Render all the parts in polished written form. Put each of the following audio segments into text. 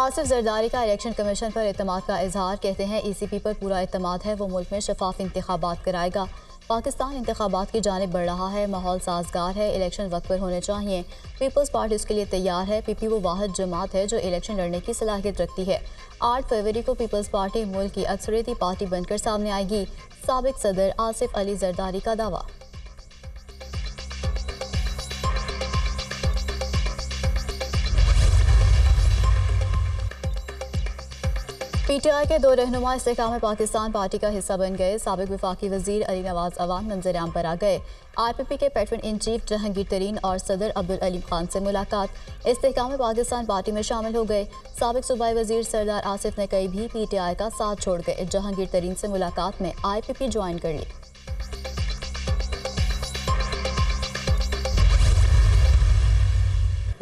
आसिफ जरदारी का election commission पर एतमाद का इजहार। कहते हैं ECP पर पूरा एतमाद है, वो मुल्क में शफाफ इंतखाबात कराएगा। पाकिस्तान इंतखाबात की जानिब बढ़ रहा है, माहौल साजगार है, इलेक्शन वक्त पर होने चाहिए। पीपल्स पार्टी उसके लिए तैयार है। PP वो वाहिद जमात है जो इलेक्शन लड़ने की सलाहियत रखती है। 8 फरवरी को पीपल्स पार्टी मुल्क की अक्सरियती पार्टी बनकर सामने आएगी। साबिक सदर आसिफ अली जरदारी का दावा। PTI के 2 रहनुमा इस्तेहकाम पाकिस्तान पार्टी का हिस्सा बन गए। साबिक वफाकी वजीर अली नवाज अवान मंजर-ए-आम पर आ गए। IPP के पैटर्न इन चीफ जहांगीर तरीन और सदर अब्दुल अलीम खान से मुलाकात। इस्तेहकाम पाकिस्तान पार्टी में शामिल हो गए। साबिक सूबाई वजीर सरदार आसिफ ने कई भी PTI का साथ छोड़ गए। जहांगीर तरीन से मुलाकात में IPP ज्वाइन कर ली।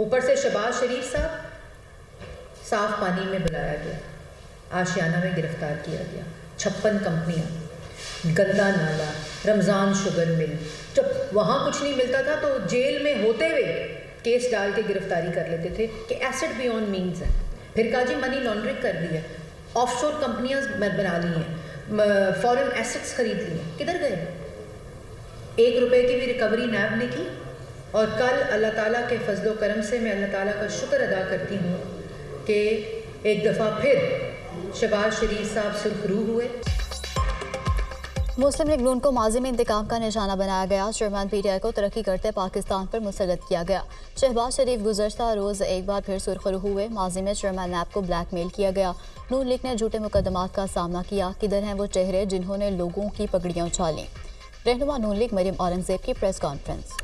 ऊपर से शहबाज शरीफ साहब साफ पानी में बुलाया गया, आशियाना में गिरफ्तार किया गया। 56 कंपनियां, गंदा नाला, रमज़ान शुगर मिल। जब वहाँ कुछ नहीं मिलता था तो जेल में होते हुए केस डाल के गिरफ्तारी कर लेते थे कि एसेट बियॉन्ड मीन्स है। फिर कहा जी मनी लॉन्ड्रिंग कर दी है, ऑफशोर कंपनियां बना ली हैं, फॉरेन एसेट्स खरीद ली हैं। किधर गए? 1 रुपये की भी रिकवरी नैब ने की। और कल अल्लाह ताला के फजलो करम से मैं अल्लाह ताला का शुक्र अदा करती हूँ कि एक दफ़ा फिर शहबाज शरीफ साहब सुर्खरू हुए। मुस्लिम लीग नून को माजी में इंतकाम का निशाना बनाया गया। चेयरमैन PTI को तरक्की करते पाकिस्तान पर मुसल्लत किया गया। शहबाज शरीफ गुज़श्ता रोज़ एक बार फिर सुर्खरू हुए। माजी में चेयरमैन नैब को ब्लैकमेल किया गया। नून लीग ने झूठे मुकदमात का सामना किया। किधर हैं वो चेहरे जिन्होंने लोगों की पगड़ियाँ उछाली? रहनुमा नून लीग मरियम औरंगजेब की प्रेस कॉन्फ्रेंस।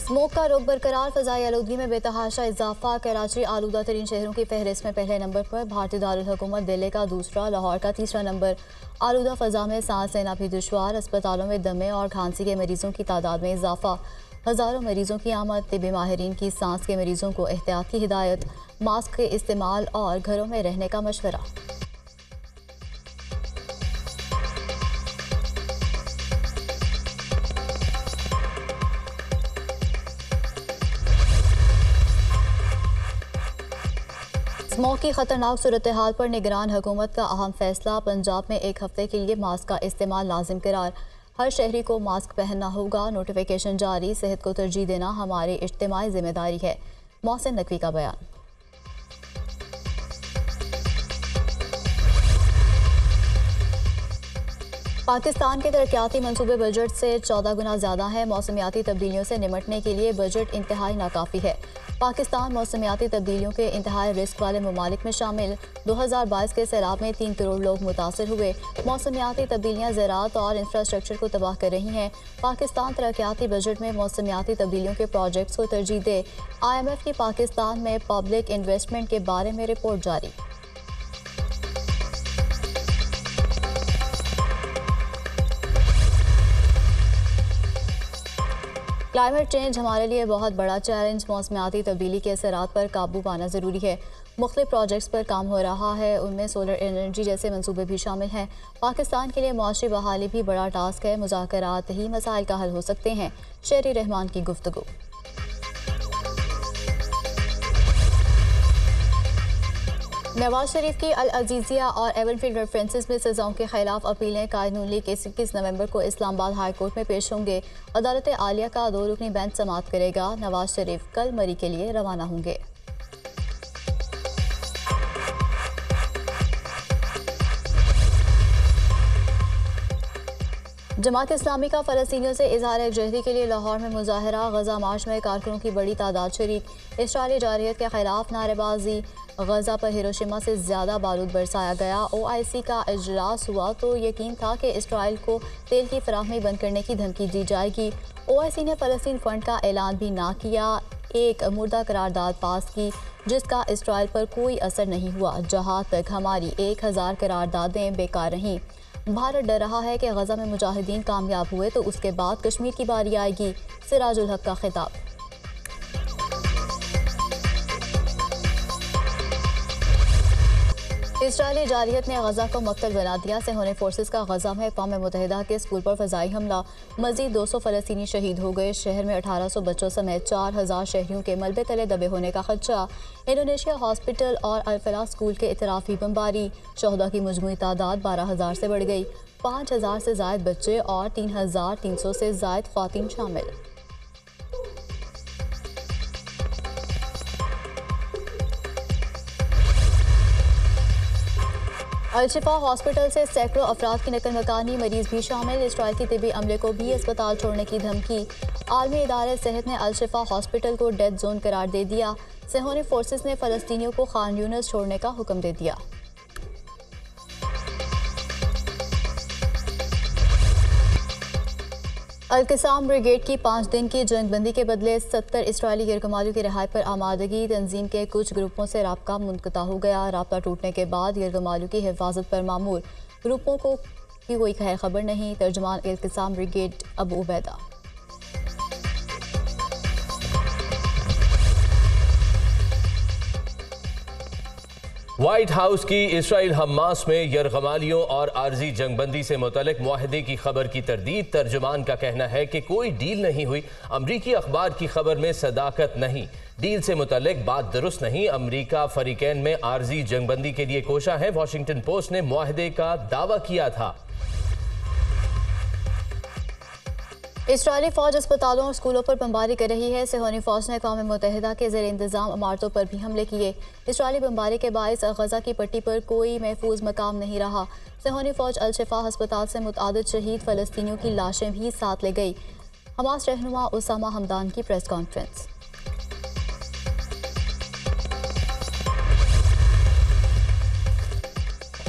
स्मोक का रुख बरकरार, फ़ज़ाई आलूदगी में बेतहाशा इजाफा। कराची आलूदा तरीन शहरों की फहरिस्त में पहले नंबर पर। भारतीय दारुल हुकूमत दिल्ली का दूसरा, लाहौर का तीसरा नंबर। आलूदा फ़ज़ा में सांस लेना भी दुश्वार। अस्पतालों में दमे और खांसी के मरीजों की तादाद में इजाफा। हज़ारों मरीजों की आमद। तिब्बी माहिरीन की सांस के मरीजों को एहतियात की हिदायत। मास्क के इस्तेमाल और घरों में रहने का मशवरा। स्मोक की खतरनाक सूरत हाल पर निगरान हुकूमत का अहम फैसला। पंजाब में 1 हफ्ते के लिए मास्क का इस्तेमाल लाजिम करार। हर शहरी को मास्क पहनना होगा। नोटिफिकेशन जारी। सेहत को तरजीह देना हमारी इज्तिमाई जिम्मेदारी है। मोहसिन नकवी का बयान। पाकिस्तान के तरक्याती मंसूबे बजट से 14 गुना ज़्यादा हैं। मौसमियाती तब्दीलियों से निमटने के लिए बजट इंतहाई नाकाफ़ी है। पाकिस्तान मौसमियाती तब्दीलियों के इंतहाई रिस्क वाले ममालिक में शामिल। 2022 के सैलाब में 3 करोड़ लोग मुतासर हुए। मौसमियाती तब्दीलियाँ ज़राअत और इंफ्रास्ट्रक्चर को तबाह कर रही हैं। पाकिस्तान तरक्याती बजट में मौसमियाती तब्दीलियों के प्रोजेक्ट्स को तरजीह दे। IMF की पाकिस्तान में पब्लिक इन्वेस्टमेंट के बारे में रिपोर्ट जारी। क्लाइमेट चेंज हमारे लिए बहुत बड़ा चैलेंज। मौसमियाती तब्दीली के असरात पर काबू पाना ज़रूरी है। मुख्तलिफ प्रोजेक्ट्स पर काम हो रहा है, उनमें सोलर एनर्जी जैसे मंसूबे भी शामिल हैं। पाकिस्तान के लिए मुआशी बहाली भी बड़ा टास्क है। मुज़ाकरात ही मसाइल का हल हो सकते हैं। शेरी रहमान की गुफ्तगू। नवाज शरीफ की अल अजीज़िया और एवनफील्ड रेफरेंसेस में सज़ाओं के खिलाफ अपीलें। कायद नून लीग 21 नवंबर को इस्लामाबाद हाई कोर्ट में पेश होंगे। अदालत आलिया का 2 रुकनी बेंच समाअत करेगा। नवाज शरीफ कल मरी के लिए रवाना होंगे। जमात इस्लामी का फ़लस्तीनियों से इज़हार यकजहती के लिए लाहौर में मुजाहरा। गजा मार्च में कारकुनों की बड़ी तादाद शरीक। इसराइली जारहियत के खिलाफ नारेबाजी। गजा पर हिरोशिमा से ज़्यादा बारूद बरसाया गया। OIC का इजलास हुआ तो यकीन था कि इसराइल को तेल की फराहमी बंद करने की धमकी दी जाएगी। OIC ने फ़लस्तीन फ़ंड का ऐलान भी ना किया। एक मुर्दा करारदाद पास की जिसका इसराइल पर कोई असर नहीं हुआ। जहाँ तक हमारी 1000 करारदादें बेकार रहीं। भारत डर रहा है कि गजा में मुजाहिदीन कामयाब हुए तो उसके बाद कश्मीर की बारी आएगी। सिराजुल हक का खिताब। इसराइली जारहियत ने गजा को मक्तल बना दिया। सेहोनी फोर्सेस का गजा में अक़वाम मुत्तहिदा के स्कूल पर फ़ज़ाई हमला, मज़ीद 200 फ़लस्तीनी शहीद हो गए। शहर में 1800 बच्चों समेत 4000 शहरियों के मलबे तले दबे होने का खदशा। इंडोनेशिया हॉस्पिटल और अल-फलाह स्कूल के इतराफ़ी बमबारी, शहदा की मजमूई तादाद 12000 से बढ़ गई। 5000 से ज़ायद बच्चे और 3300 से ज़ायद ख़वातीन शामिल। अल-शिफा हॉस्पिटल से सैकड़ों अफराद की नकल मकानी, मरीज भी शामिल। इसराइल की तिबी अमले को भी अस्पताल छोड़ने की धमकी। आलमी इदारे सेहत ने अल-शिफा हॉस्पिटल को डेड जोन करार दे दिया। सेहोनी फोर्सेस ने फ़लस्तीनियों को खान यूनिस छोड़ने का हुक्म दे दिया। अल-क़िसाम ब्रिगेड की 5 दिन की जंगबंदी के बदले 70 इसराइली यरगमालियों की रिहाई पर आमादगी। तंजीम के कुछ ग्रुपों से राब्ता मुनक़ता हो गया। राब्ता टूटने के बाद यरगमालियों की हिफाजत पर मामूर ग्रुपों को की कोई खैर खबर नहीं। तर्जुमान Al Qassam brigade Abu Ubaida. White house की इसराइल हमास में यरगमालियों और आर्जी जंगबंदी से मुतल्लिक मुआहदे की खबर की तरदीद। तर्जुमान का कहना है कि कोई डील नहीं हुई। अमरीकी अखबार की खबर में सदाकत नहीं, डील से मुतल्लिक बात दुरुस्त नहीं। अमरीका फरीकैन में आर्जी जंगबंदी के लिए कोशा है। वाशिंगटन पोस्ट ने मुआहदे का दावा किया था। इसराइली फौज अस्पतालों और स्कूलों पर बमबारी कर रही है। सेहोनी फौज ने अक़वाम मुत्तहिदा के ज़ेर इंतज़ाम इमारतों पर भी हमले किए। इसराइली बमबारी के बाइस गजा की पट्टी पर कोई महफूज मकाम नहीं रहा। सेहोनी फौज अल-शिफा अस्पताल से मुतअद्दिद शहीद फ़लस्तीनियों की लाशें भी साथ ले गई। हमास रहनुमा उसामा हमदान की प्रेस कॉन्फ्रेंस।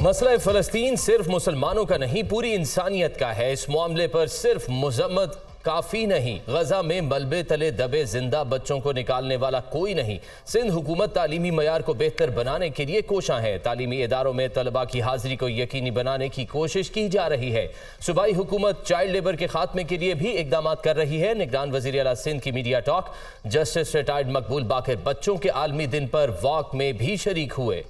मसला फ़लस्तीन सिर्फ मुसलमानों का नहीं, पूरी इंसानियत का है। इस मामले पर सिर्फ मज़म्मत काफ़ी नहीं। गजा में मलबे तले दबे जिंदा बच्चों को निकालने वाला कोई नहीं। सिंध हुकूमत तालीमी मयार को बेहतर बनाने के लिए कोशा है। तालीमी इदारों में तलबा की हाजिरी को यकीनी बनाने की कोशिश की जा रही है। सूबाई हुकूमत चाइल्ड लेबर के खात्मे के लिए भी इकदाम कर रही है। निगरान वज़ीर आला सिंध की मीडिया टॉक। जस्टिस रिटायर्ड मकबूल बाकर बच्चों के आलमी दिन पर वॉक में भी शरीक हुए।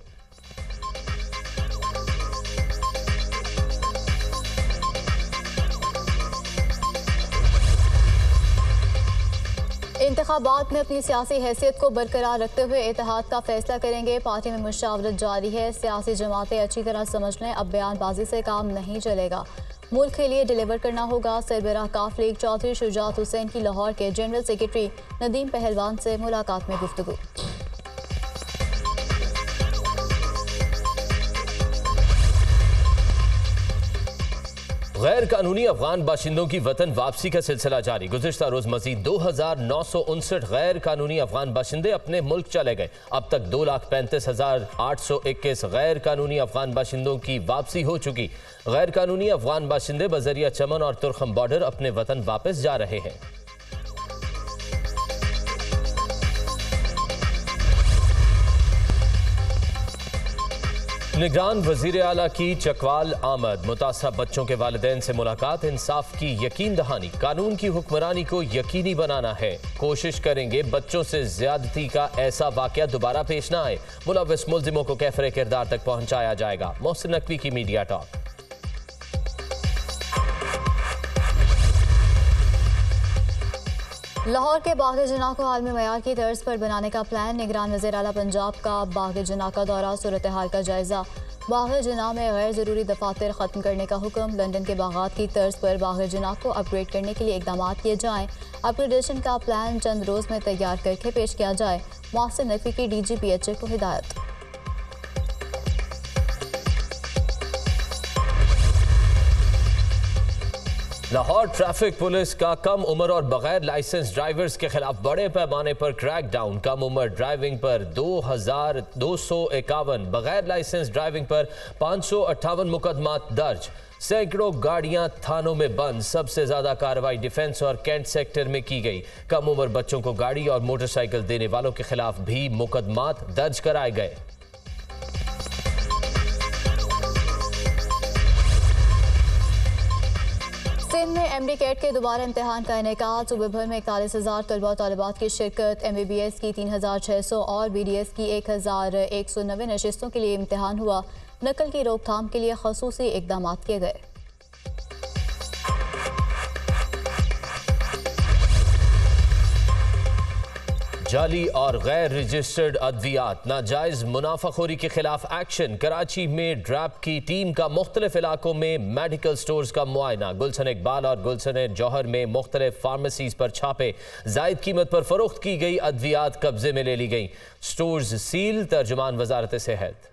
इंतखाबात में अपनी सियासी हैसियत को बरकरार रखते हुए इत्तेहाद का फैसला करेंगे। पार्टी में मुशावरत जारी है। सियासी जमातें अच्छी तरह समझ लें, अब बयानबाजी से काम नहीं चलेगा। मुल्क के लिए डिलीवर करना होगा। सरबराह काफ लीग चौधरी शुजात हुसैन की लाहौर के जनरल सेक्रेटरी नदीम पहलवान से मुलाकात में गुफ्तगू। गैर कानूनी अफगान बाशिंदों की वतन वापसी का सिलसिला जारी। गुज़िश्ता रोज मजीद 2959 गैर कानूनी अफगान बाशिंदे अपने मुल्क चले गए। अब तक 2,35,821 गैर कानूनी अफगान बाशिंदों की वापसी हो चुकी। गैर कानूनी अफगान बाशिंदे बजरिया चमन और तुर्खम बॉर्डर अपने वतन वापस जा रहे हैं। निगरान वजीर आला की चकवाल आमद। मुतासरा बच्चों के वालिदैन से मुलाकात। इंसाफ की यकीन दहानी, कानून की हुक्मरानी को यकीनी बनाना है। कोशिश करेंगे बच्चों से ज्यादती का ऐसा वाकया दोबारा पेश न आए। मुलव्विस मुल्जिमों को कैफरे किरदार तक पहुंचाया जाएगा। मोहसिन नकवी की मीडिया टॉक। लाहौर के बाग़-ए-जनाह को आलमी मयार की तर्ज पर बनाने का प्लान। निगरान वज़ीर आला पंजाब का बाग़-ए-जनाह का दौरा, सूरत हाल का जायजा। बाग़-ए-जनाह में गैर ज़रूरी दफातर ख़त्म करने का हुक्म। लंदन के बागात की तर्ज पर बाग़-ए-जनाह को अपग्रेड करने के लिए इक़दाम किए जाएँ। अपग्रेडेशन का प्लान चंद रोज़ में तैयार करके पेश किया जाए। मोहसिन नकवी की DGPHA को हिदायत। लाहौर ट्रैफिक पुलिस का कम उम्र और बगैर लाइसेंस ड्राइवर्स के खिलाफ बड़े पैमाने पर क्रैक डाउन। कम उम्र ड्राइविंग पर 2251, बगैर लाइसेंस ड्राइविंग पर 558 मुकदमा दर्ज। सैकड़ों गाड़ियां थानों में बंद। सबसे ज्यादा कार्रवाई डिफेंस और कैंट सेक्टर में की गई। कम उम्र बच्चों को गाड़ी और मोटरसाइकिल देने वालों के खिलाफ भी मुकदमात दर्ज कराए गए। सिंध में MD कैट के दोबारा इम्तहान का इनेकाद। सूबे भर में 41,000 तलबा और तालिबात की शिरकत। MBBS की 3,600 और BDS की 1,190 नशिस्तों के लिए इम्तहान हुआ। नकल की रोकथाम के लिए खसूसी इकदाम किए गए। जाली और गैर रजिस्टर्ड अद्वियात नाजायज मुनाफाखोरी के खिलाफ एक्शन। कराची में ड्रैप की टीम का मुख्तलिफ इलाकों में मेडिकल स्टोर्स का मुआयना। गुलशन इकबाल और गुलशन जौहर में मुख्तलिफ फार्मेसीज पर छापे। जायद कीमत पर फरोख्त की गई अद्वियात कब्जे में ले ली गई। Stores seal. तर्जुमान वजारत सेहत।